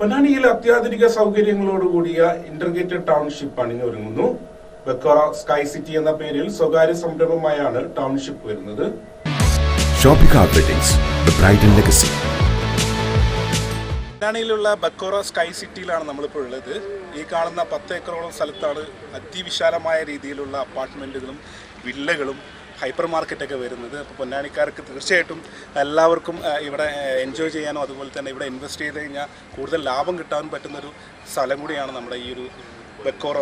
പൊന്നാനിയിൽ അത്യാധുനിക സൗകര്യങ്ങളോടുകൂടിയ integrated township അണിഞ്ഞൊരുങ്ങുന്നു. ബെക്കോറ sky city എന്ന പേരിൽ സ്വകാര്യ സംരംഭമായാണ് ടൗൺഷിപ്പ് വരുന്നത്. പൊന്നാനിയിലുള്ള ബെക്കോറ സ്കൈ സിറ്റിയിലാണ് നമ്മളിപ്പോൾ ഉള്ളത്. ഈ കാണുന്ന 10 ഏക്കറോളം സ്ഥലത്താണ് അതിവിശാലമായ രീതിയിലുള്ള അപ്പാർട്ട്മെന്റുകളും വില്ലകളും ഹൈപ്പർ മാർക്കറ്റൊക്കെ വരുന്നത്. അപ്പോൾ പൊന്നാനിക്കാർക്ക് തീർച്ചയായിട്ടും എല്ലാവർക്കും ഇവിടെ എൻജോയ് ചെയ്യാനും അതുപോലെ തന്നെ ഇവിടെ ഇൻവെസ്റ്റ് ചെയ്ത് കഴിഞ്ഞാൽ കൂടുതൽ ലാഭം കിട്ടാനും പറ്റുന്നൊരു സ്ഥലം കൂടിയാണ് നമ്മുടെ ഈ ഒരു ബെക്കോറ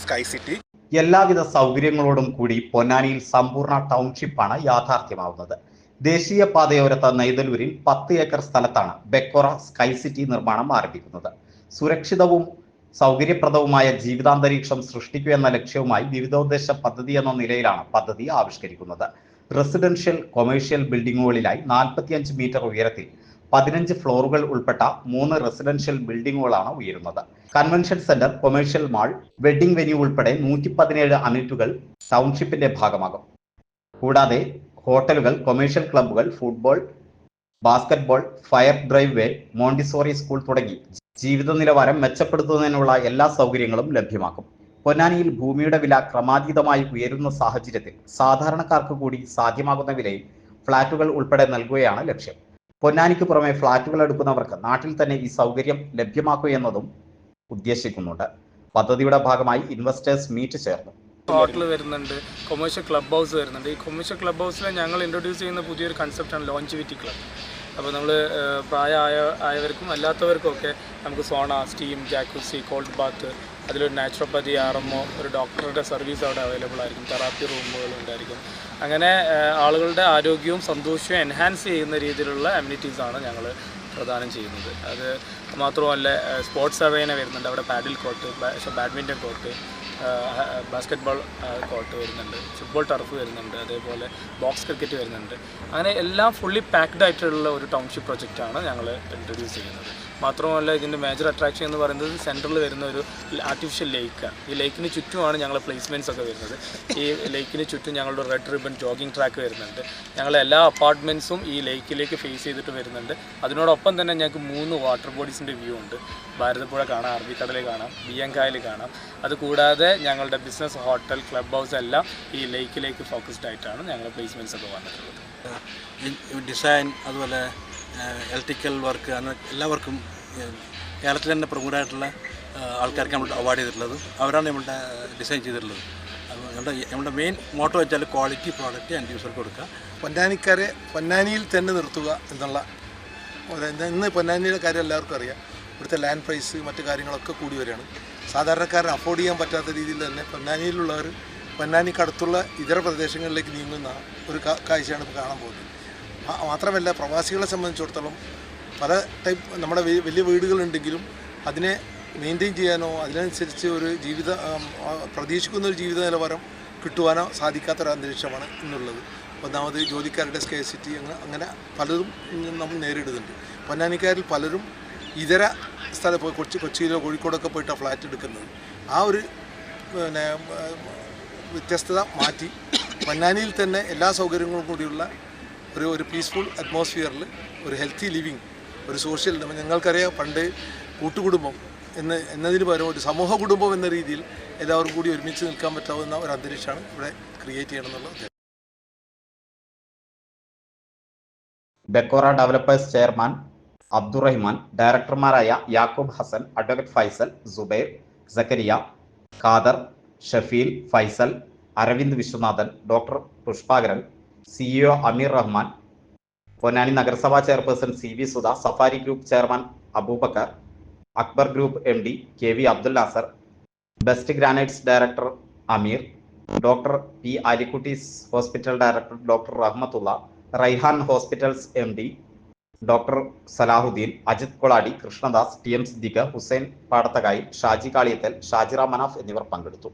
സ്കൈ സിറ്റി. എല്ലാവിധ സൗകര്യങ്ങളോടും കൂടി പൊന്നാനിയിൽ സമ്പൂർണ്ണ ടൗൺഷിപ്പാണ് യാഥാർത്ഥ്യമാവുന്നത്. ദേശീയപാതയോരത്ത് നെയ്തലൂരിൽ 10 ഏക്കർ സ്ഥലത്താണ് ബെക്കോറ സ്കൈ സിറ്റി നിർമ്മാണം ആരംഭിക്കുന്നത്. സുരക്ഷിതവും സൗകര്യപ്രദവുമായ ജീവിതാന്തരീക്ഷം സൃഷ്ടിക്കുക എന്ന ലക്ഷ്യവുമായി വിവിധോദ്ദേശ പദ്ധതി എന്ന നിലയിലാണ് പദ്ധതി ആവിഷ്കരിക്കുന്നത്. റെസിഡൻഷ്യൽ കൊമേഴ്ഷ്യൽ ബിൽഡിങ്ങുകളിലായി 45 മീറ്റർ ഉയരത്തിൽ 15 ഫ്ലോറുകൾ ഉൾപ്പെട്ട 3 റെസിഡൻഷ്യൽ ബിൽഡിങ്ങുകളാണ് ഉയരുന്നത്. Convention centre, commercial mall, wedding venue ഉൾപ്പെടെ 117 യൂണിറ്റുകൾ ടൗൺഷിപ്പിന്റെ ഭാഗമാകും. കൂടാതെ ഹോട്ടലുകൾ, കൊമേഴ്ഷ്യൽ ക്ലബ്ബുകൾ, ഫുട്ബോൾ, ബാസ്കറ്റ്ബോൾ, ഫയർ ഡ്രൈവ് വേ, മോണ്ടിസോറി സ്കൂൾ തുടങ്ങി ജീവിത നിലവാരം മെച്ചപ്പെടുത്തുന്നതിനുള്ള എല്ലാ സൗകര്യങ്ങളും ലഭ്യമാക്കും. പൊന്നാനിയിൽ ഭൂമിയുടെ വില ക്രമാതീതമായി ഉയരുന്ന സാഹചര്യത്തിൽ സാധാരണക്കാർക്ക് കൂടി സാധ്യമാകുന്ന വിലയിൽ ഫ്ളാറ്റുകൾ ഉൾപ്പെടെ നൽകുകയാണ് ലക്ഷ്യം. പൊന്നാനിക്ക് പുറമെ ഫ്ളാറ്റുകൾ എടുക്കുന്നവർക്ക് നാട്ടിൽ തന്നെ ഈ സൗകര്യം ലഭ്യമാക്കുകയെന്നതും ഉദ്ദേശിക്കുന്നുണ്ട്. പദ്ധതിയുടെ ഭാഗമായി ഇൻവെസ്റ്റേഴ്സ് മീറ്റ് ചേർന്നു. ഹോട്ടൽ വരുന്നുണ്ട്, കൊമേഴ്ഷ്യൽ ക്ലബ് ഹൗസ് വരുന്നുണ്ട്. ഈ കൊമേഴ്ഷ്യൽ ക്ലബ് ഹൗസിൽ ഞങ്ങൾ ഇൻട്രൊഡ്യൂസ് ചെയ്യുന്ന പുതിയൊരു കൺസെപ്റ്റാണ് ലോഞ്ചിവിറ്റി ക്ലബ്. അപ്പോൾ നമ്മൾ പ്രായമായവർക്കും അല്ലാത്തവർക്കും ഒക്കെ നമുക്ക് സോണ, സ്റ്റീം, ജാക്കുസി, കോൾഡ് ബാത്ത്, അതിലൊരു നാച്ചുറോപ്പതി RMO, ഒരു ഡോക്ടറുടെ സർവീസ് അവിടെ അവൈലബിൾ ആയിരിക്കും, തെറാപ്പി റൂമുകൾ ഉണ്ടായിരിക്കും. അങ്ങനെ ആളുകളുടെ ആരോഗ്യവും സന്തോഷവും എൻഹാൻസ് ചെയ്യുന്ന രീതിയിലുള്ള അമ്യൂണിറ്റീസാണ് ഞങ്ങൾ പ്രദാനം ചെയ്യുന്നത്. അത് മാത്രമല്ല സ്പോർട്സ് അറേന വരുന്നുണ്ട്, അവിടെ padel court, badminton court, basketball court വരുന്നുണ്ട്, ഫുട്ബോൾ ടർഫ് വരുന്നുണ്ട്, അതേപോലെ ബോക്സ് ക്രിക്കറ്റ് വരുന്നുണ്ട്. അങ്ങനെ എല്ലാം ഫുള്ളി പാക്ഡ് ആയിട്ടുള്ള ഒരു ടൗൺഷിപ്പ് പ്രൊജക്റ്റാണ് ഞങ്ങൾ ഇൻട്രൊഡ്യൂസ് ചെയ്യുന്നത്. മാത്രമല്ല ഇതിൻ്റെ മേജർ അട്രാക്ഷൻ എന്ന് പറയുന്നത് സെൻറ്ററിൽ വരുന്ന ഒരു ആർട്ടിഫിഷ്യൽ ലേക്കാണ്. ഈ ലേക്കിന് ചുറ്റുമാണ് ഞങ്ങൾ പ്ലേസ്മെൻറ്റ്സ് ഒക്കെ വരുന്നത്. ഈ ലേക്കിന് ചുറ്റും ഞങ്ങളുടെ റെഡ് റിബൺ ജോഗിങ് ട്രാക്ക് വരുന്നുണ്ട്. ഞങ്ങളെ എല്ലാ അപ്പാർട്ട്മെൻറ്റ്സും ഈ ലേക്കിലേക്ക് ഫേസ് ചെയ്തിട്ട് വരുന്നുണ്ട്. അതിനോടൊപ്പം തന്നെ ഞങ്ങൾക്ക് 3 വാട്ടർ ബോഡീസിൻ്റെ വ്യൂ ഉണ്ട്. ഭാരതപ്പുഴ കാണാം, അറബിക്കടൽ കാണാം, ബിയ്യങ്കായൽ കാണാം. അതുകൂടാതെ ഞങ്ങളുടെ ബിസിനസ്, ഹോട്ടൽ, ക്ലബ് ഹൗസ് എല്ലാം ഈ ലേക്കിലേക്ക് ഫോക്കസ്ഡ് ആയിട്ടാണ് ഞങ്ങൾ പ്ലേസ്മെൻറ്റ്സ് ഒക്കെ വന്നിട്ടുള്ളത്. ഡിസൈൻ, അതുപോലെ ഇലക്ട്രിക്കൽ വർക്ക്, അങ്ങനെ എല്ലാവർക്കും കേരളത്തിൽ തന്നെ പ്രമുഖരായിട്ടുള്ള ആൾക്കാർക്ക് നമ്മൾ അവാർഡ് ചെയ്തിട്ടുള്ളത്. അവരാണ് നമ്മളുടെ ഡിസൈൻ ചെയ്തിട്ടുള്ളത്. നമ്മുടെ മെയിൻ മോട്ടോ വെച്ചാൽ ക്വാളിറ്റി പ്രോഡക്റ്റ് ആൻഡ് യൂസർക്ക് കൊടുക്കുക. പൊന്നാനിക്കാരെ പൊന്നാനിയിൽ തന്നെ നിർത്തുക എന്നുള്ള ഇന്ന് പൊന്നാനിയുടെ കാര്യം എല്ലാവർക്കും അറിയാം. ഇവിടുത്തെ ലാൻഡ് പ്രൈസ്, മറ്റു കാര്യങ്ങളൊക്കെ കൂടി വരികയാണ്. സാധാരണക്കാരന് അഫോർഡ് ചെയ്യാൻ പറ്റാത്ത രീതിയിൽ തന്നെ പൊന്നാനിയിലുള്ളവർ പൊന്നാനിക്കടുത്തുള്ള ഇതര പ്രദേശങ്ങളിലേക്ക് നീങ്ങുന്ന ഒരു കാഴ്ചയാണ് ഇപ്പോൾ കാണാൻ പോകുന്നത്. മാത്രമല്ല പ്രവാസികളെ സംബന്ധിച്ചിടത്തോളം പല ടൈപ്പ് നമ്മുടെ വലിയ വീടുകളുണ്ടെങ്കിലും അതിനെ മെയിൻറ്റെയിൻ ചെയ്യാനോ അതിനനുസരിച്ച് ഒരു പ്രതീക്ഷിക്കുന്ന ഒരു ജീവിത നിലവാരം കിട്ടുവാനോ സാധിക്കാത്തൊരു അന്തരീക്ഷമാണ് ഇന്നുള്ളത്. ഒന്നാമത് ജോലിക്കാരുടെ സ്കേഴ്സിറ്റി, അങ്ങനെ പലതും നമ്മൾ നേരിടുന്നുണ്ട്. പൊന്നാനിക്കാരിൽ പലരും ഇതര സ്ഥലം പോയി കൊച്ചിയിലോ കോഴിക്കോടൊക്കെ പോയിട്ടാണ് ഫ്ലാറ്റ് എടുക്കുന്നത്. ആ ഒരു വ്യത്യസ്തത മാറ്റി പൊന്നാനിയിൽ തന്നെ എല്ലാ സൗകര്യങ്ങളും കൂടിയുള്ള ഒരു പീസ്ഫുൾ അറ്റ്മോസ്ഫിയറിൽ ഒരു ഹെൽത്തി ലിവിങ്, ഒരു സോഷ്യൽ, ഞങ്ങൾക്കറിയാം പണ്ട് കൂട്ടുകുടുംബം എന്നതിന് പകരം ഒരു സമൂഹ കുടുംബം എന്ന രീതിയിൽ എല്ലാവർക്കും കൂടി ഒരുമിച്ച് നിൽക്കാൻ പറ്റാവുന്ന ഒരു അന്തരീക്ഷമാണ് ഇവിടെ ക്രിയേറ്റ് ചെയ്യണമെന്നുള്ളത്. ബെക്കോറ ഡെവലപ്പേഴ്സ് ചെയർമാൻ അബ്ദുറഹിമാൻ, ഡയറക്ടർമാരായ Yakub Hasan, advocate Faisal, Subair, Zakariya, Khader, Shafeel, Faisal, Aravind Viswanathan, doctor Pushpakaran, CEO Ameer Rahman, Ponnani നഗരസഭാ chairperson CV Sudha, Safari Group chairman Abubakar, Akbar Group MD KV Abdul Nasar, Best Granites director Ameer, doctor P Alikutty's hospital director doctor Rahmathulla, Raihan hospitals MD doctor Salahuddin, Ajith Koladi, Krishnadas, TM Siddique, Hussain Padathakayi, Shaji Kaliyathal, Shajira Manaf എന്നിവർ പങ്കെടുത്തു.